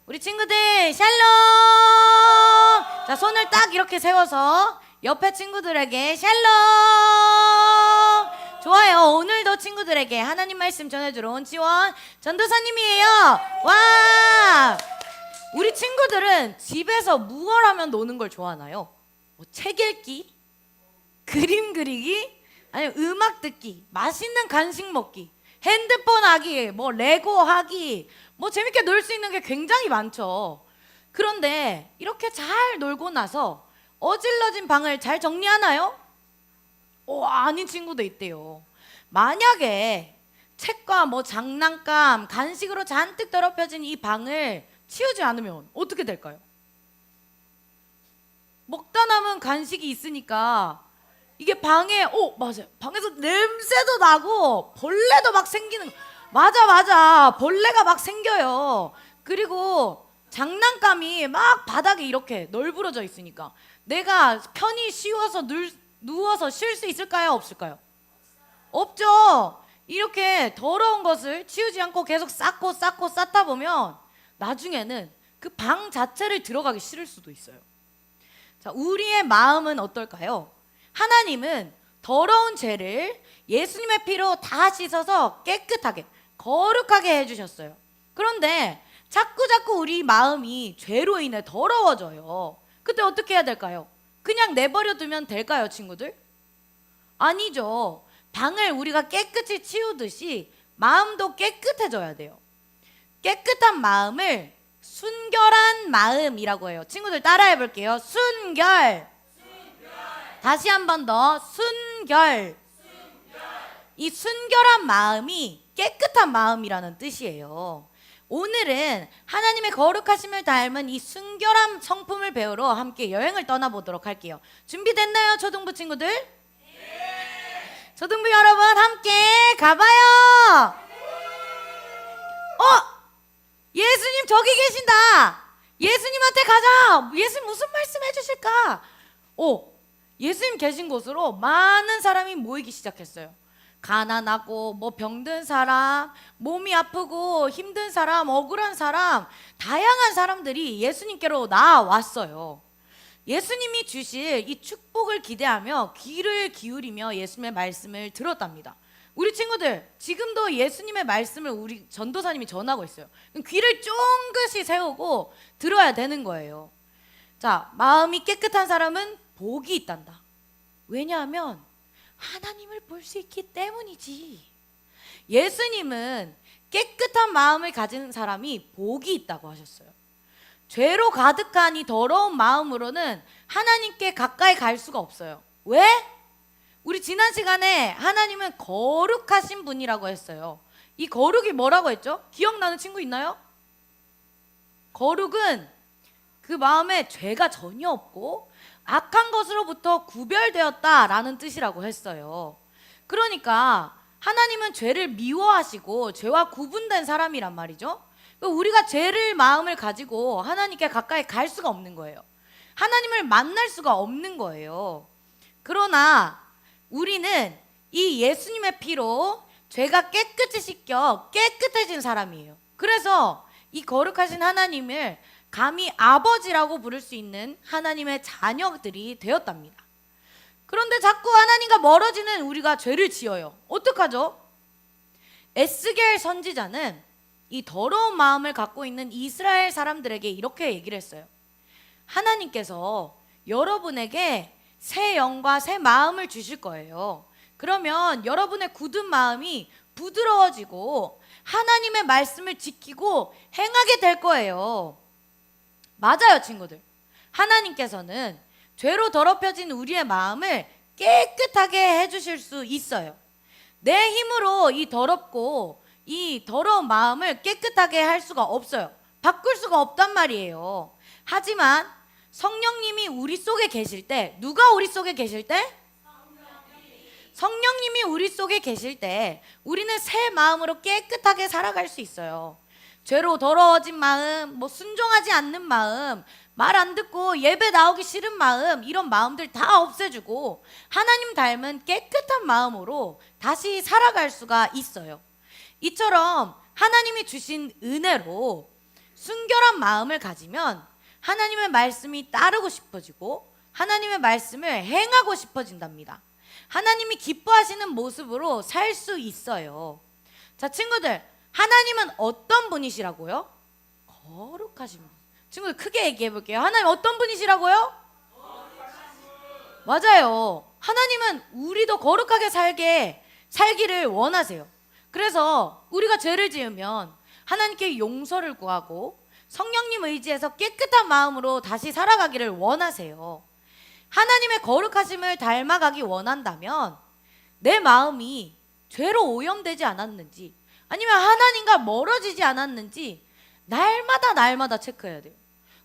우리 친구들 샬롬! 자, 손을 딱 이렇게 세워서 옆에 친구들에게 샬롬! 좋아요. 오늘도 친구들에게 하나님 말씀 전해주러 온 지원 전도사님이에요. 와! 우리 친구들은 집에서 무얼 하면 노는 걸 좋아하나요? 뭐 책 읽기? 그림 그리기? 아니면 음악 듣기? 맛있는 간식 먹기? 핸드폰 하기? 뭐 레고 하기? 뭐 재밌게 놀 수 있는 게 굉장히 많죠. 그런데 이렇게 잘 놀고 나서 어질러진 방을 잘 정리하나요? 아닌 친구도 있대요. 만약에 책과 뭐 장난감, 간식으로 잔뜩 더럽혀진 이 방을 치우지 않으면 어떻게 될까요? 먹다 남은 간식이 있으니까 이게 방에 맞아요. 방에서 냄새도 나고 벌레도 막 생기는 맞아. 벌레가 막 생겨요. 그리고 장난감이 막 바닥에 이렇게 널브러져 있으니까 내가 편히 누워서 쉴 수 있을까요? 없을까요? 없죠. 이렇게 더러운 것을 치우지 않고 계속 쌓고 쌓다 보면 나중에는 그 방 자체를 들어가기 싫을 수도 있어요. 자, 우리의 마음은 어떨까요? 하나님은 더러운 죄를 예수님의 피로 다 씻어서 깨끗하게 거룩하게 해주셨어요. 그런데 자꾸 우리 마음이 죄로 인해 더러워져요. 그때 어떻게 해야 될까요? 그냥 내버려 두면 될까요, 친구들? 아니죠. 방을 우리가 깨끗이 치우듯이 마음도 깨끗해져야 돼요. 깨끗한 마음을 순결한 마음이라고 해요. 친구들 따라해 볼게요. 순결. 다시 한 번 더. 순결. 이 순결한 마음이 깨끗한 마음이라는 뜻이에요. 오늘은 하나님의 거룩하심을 닮은 이 순결한 성품을 배우러 함께 여행을 떠나보도록 할게요. 준비됐나요, 초등부 친구들? 네. 초등부 여러분 함께 가봐요. 예수님 저기 계신다. 예수님한테 가자. 예수님 무슨 말씀 해주실까? 예수님 계신 곳으로 많은 사람이 모이기 시작했어요. 가난하고 뭐 병든 사람, 몸이 아프고 힘든 사람, 억울한 사람, 다양한 사람들이 예수님께로 나왔어요. 예수님이 주실 이 축복을 기대하며 귀를 기울이며 예수님의 말씀을 들었답니다. 우리 친구들 지금도 예수님의 말씀을 우리 전도사님이 전하고 있어요. 귀를 쫑긋이 세우고 들어야 되는 거예요. 자, 마음이 깨끗한 사람은 복이 있단다. 왜냐하면 하나님을 볼 수 있기 때문이지. 예수님은 깨끗한 마음을 가진 사람이 복이 있다고 하셨어요. 죄로 가득한 이 더러운 마음으로는 하나님께 가까이 갈 수가 없어요. 왜? 우리 지난 시간에 하나님은 거룩하신 분이라고 했어요. 이 거룩이 뭐라고 했죠? 기억나는 친구 있나요? 거룩은 그 마음에 죄가 전혀 없고 악한 것으로부터 구별되었다라는 뜻이라고 했어요. 그러니까 하나님은 죄를 미워하시고 죄와 구분된 사람이란 말이죠. 우리가 죄를 마음을 가지고 하나님께 가까이 갈 수가 없는 거예요. 하나님을 만날 수가 없는 거예요. 그러나 우리는 이 예수님의 피로 죄가 깨끗이 씻겨 깨끗해진 사람이에요. 그래서 이 거룩하신 하나님을 감히 아버지라고 부를 수 있는 하나님의 자녀들이 되었답니다. 그런데 자꾸 하나님과 멀어지는 우리가 죄를 지어요. 어떡하죠? 에스겔 선지자는 이 더러운 마음을 갖고 있는 이스라엘 사람들에게 이렇게 얘기를 했어요. 하나님께서 여러분에게 새 영과 새 마음을 주실 거예요. 그러면 여러분의 굳은 마음이 부드러워지고 하나님의 말씀을 지키고 행하게 될 거예요. 맞아요, 친구들. 하나님께서는 죄로 더럽혀진 우리의 마음을 깨끗하게 해주실 수 있어요. 내 힘으로 이 더럽고 이 더러운 마음을 깨끗하게 할 수가 없어요. 바꿀 수가 없단 말이에요. 하지만 성령님이 우리 속에 계실 때, 누가 우리 속에 계실 때? 성령님이 우리 속에 계실 때 우리는 새 마음으로 깨끗하게 살아갈 수 있어요. 죄로 더러워진 마음, 순종하지 않는 마음, 말 안 듣고 예배 나오기 싫은 마음, 이런 마음들 다 없애주고 하나님 닮은 깨끗한 마음으로 다시 살아갈 수가 있어요. 이처럼 하나님이 주신 은혜로 순결한 마음을 가지면 하나님의 말씀이 따르고 싶어지고 하나님의 말씀을 행하고 싶어진답니다. 하나님이 기뻐하시는 모습으로 살 수 있어요. 자, 친구들, 하나님은 어떤 분이시라고요? 거룩하신 분. 친구들 크게 얘기해 볼게요. 하나님 어떤 분이시라고요? 맞아요. 하나님은 우리도 거룩하게 살기를 원하세요. 그래서 우리가 죄를 지으면 하나님께 용서를 구하고 성령님 의지해서 깨끗한 마음으로 다시 살아가기를 원하세요. 하나님의 거룩하심을 닮아가기 원한다면 내 마음이 죄로 오염되지 않았는지 아니면 하나님과 멀어지지 않았는지 날마다 체크해야 돼요.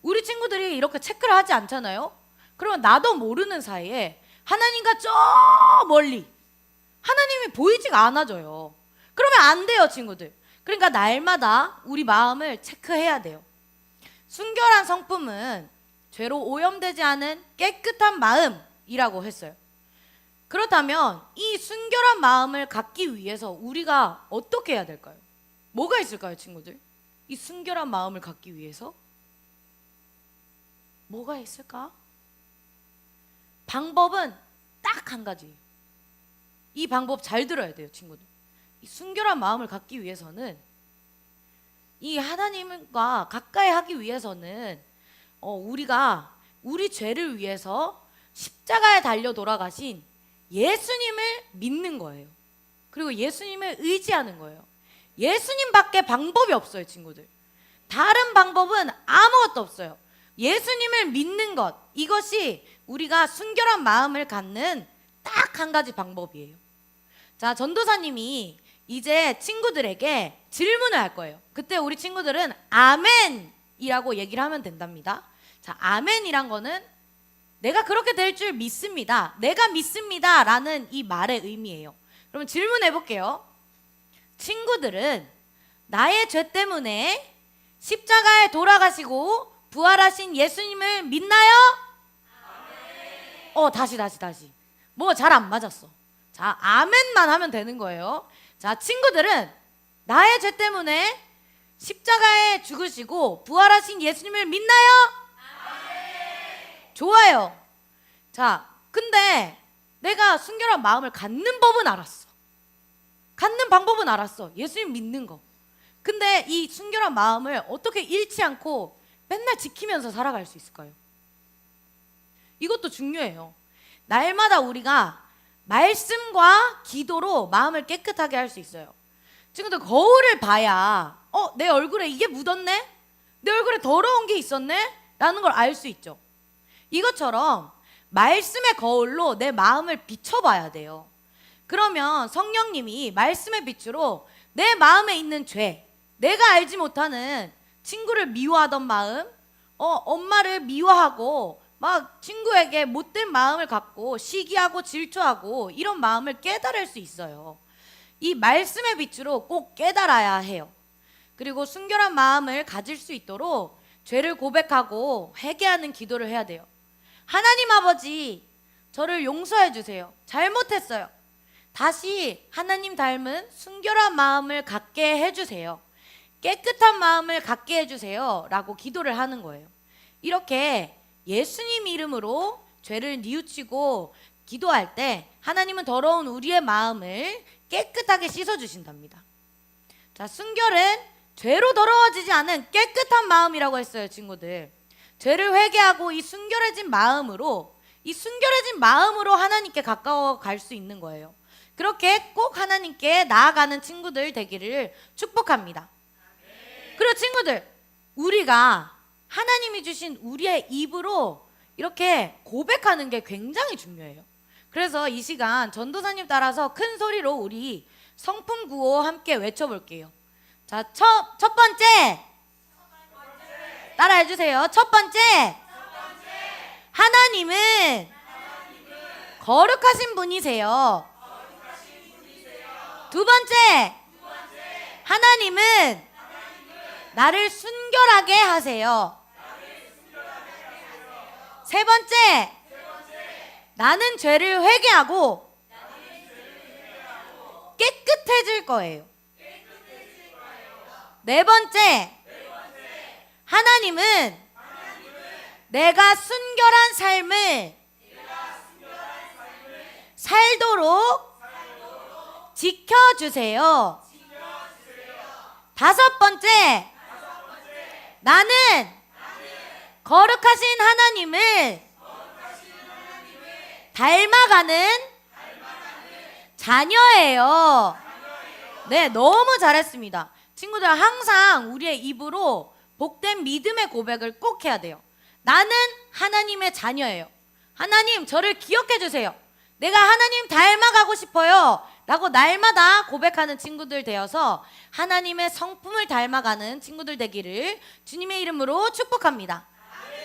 우리 친구들이 이렇게 체크를 하지 않잖아요. 그러면 나도 모르는 사이에 하나님과 저 멀리 하나님이 보이지가 않아져요. 그러면 안 돼요, 친구들. 그러니까 날마다 우리 마음을 체크해야 돼요. 순결한 성품은 죄로 오염되지 않은 깨끗한 마음이라고 했어요. 그렇다면 이 순결한 마음을 갖기 위해서 우리가 어떻게 해야 될까요? 뭐가 있을까요, 친구들? 이 순결한 마음을 갖기 위해서 뭐가 있을까? 방법은 딱 한 가지예요. 이 방법 잘 들어야 돼요, 친구들. 이 순결한 마음을 갖기 위해서는 이 하나님과 가까이 하기 위해서는 우리가 우리 죄를 위해서 십자가에 달려 돌아가신 예수님을 믿는 거예요. 그리고 예수님을 의지하는 거예요. 예수님밖에 방법이 없어요, 친구들. 다른 방법은 아무것도 없어요. 예수님을 믿는 것, 이것이 우리가 순결한 마음을 갖는 딱 한 가지 방법이에요. 자, 전도사님이 이제 친구들에게 질문을 할 거예요. 그때 우리 친구들은 아멘이라고 얘기를 하면 된답니다. 자, 아멘이란 거는 내가 그렇게 될 줄 믿습니다. 내가 믿습니다 라는 이 말의 의미예요. 그럼 질문해 볼게요. 친구들은 나의 죄 때문에 십자가에 돌아가시고 부활하신 예수님을 믿나요? 다시. 뭐 잘 안 맞았어. 자, 아멘만 하면 되는 거예요. 자, 친구들은 나의 죄 때문에 십자가에 죽으시고 부활하신 예수님을 믿나요? 좋아요. 자, 근데 내가 순결한 마음을 갖는 법은 알았어. 갖는 방법은 알았어. 예수님 믿는 거. 근데 이 순결한 마음을 어떻게 잃지 않고 맨날 지키면서 살아갈 수 있을까요? 이것도 중요해요. 날마다 우리가 말씀과 기도로 마음을 깨끗하게 할 수 있어요. 친구들, 거울을 봐야 내 얼굴에 이게 묻었네? 내 얼굴에 더러운 게 있었네? 라는 걸 알 수 있죠. 이것처럼 말씀의 거울로 내 마음을 비춰봐야 돼요. 그러면 성령님이 말씀의 빛으로 내 마음에 있는 죄, 내가 알지 못하는 친구를 미워하던 마음, 엄마를 미워하고 막 친구에게 못된 마음을 갖고 시기하고 질투하고 이런 마음을 깨달을 수 있어요. 이 말씀의 빛으로 꼭 깨달아야 해요. 그리고 순결한 마음을 가질 수 있도록 죄를 고백하고 회개하는 기도를 해야 돼요. 하나님 아버지, 저를 용서해 주세요. 잘못했어요. 다시 하나님 닮은 순결한 마음을 갖게 해주세요. 깨끗한 마음을 갖게 해주세요 라고 기도를 하는 거예요. 이렇게 예수님 이름으로 죄를 뉘우치고 기도할 때 하나님은 더러운 우리의 마음을 깨끗하게 씻어주신답니다. 자, 순결은 죄로 더러워지지 않은 깨끗한 마음이라고 했어요, 친구들. 죄를 회개하고 이 순결해진 마음으로 하나님께 가까워 갈 수 있는 거예요. 그렇게 꼭 하나님께 나아가는 친구들 되기를 축복합니다. 그리고 친구들, 우리가 하나님이 주신 우리의 입으로 이렇게 고백하는 게 굉장히 중요해요. 그래서 이 시간 전도사님 따라서 큰 소리로 우리 성품 구호 함께 외쳐볼게요. 자, 첫 번째. 따라 해주세요. 첫 번째. 하나님은 거룩하신 분이세요. 두 번째. 하나님은 나를 순결하게 하세요. 세 번째, 나는 죄를 회개하고 깨끗해질 거예요. 네 번째, 하나님은 내가 순결한 삶을 살도록 지켜주세요. 다섯 번째, 나는 거룩하신 하나님을 닮아가는 자녀예요. 네, 너무 잘했습니다. 친구들, 항상 우리의 입으로 복된 믿음의 고백을 꼭 해야 돼요. 나는 하나님의 자녀예요. 하나님, 저를 기억해 주세요. 내가 하나님 닮아가고 싶어요 라고 날마다 고백하는 친구들 되어서 하나님의 성품을 닮아가는 친구들 되기를 주님의 이름으로 축복합니다.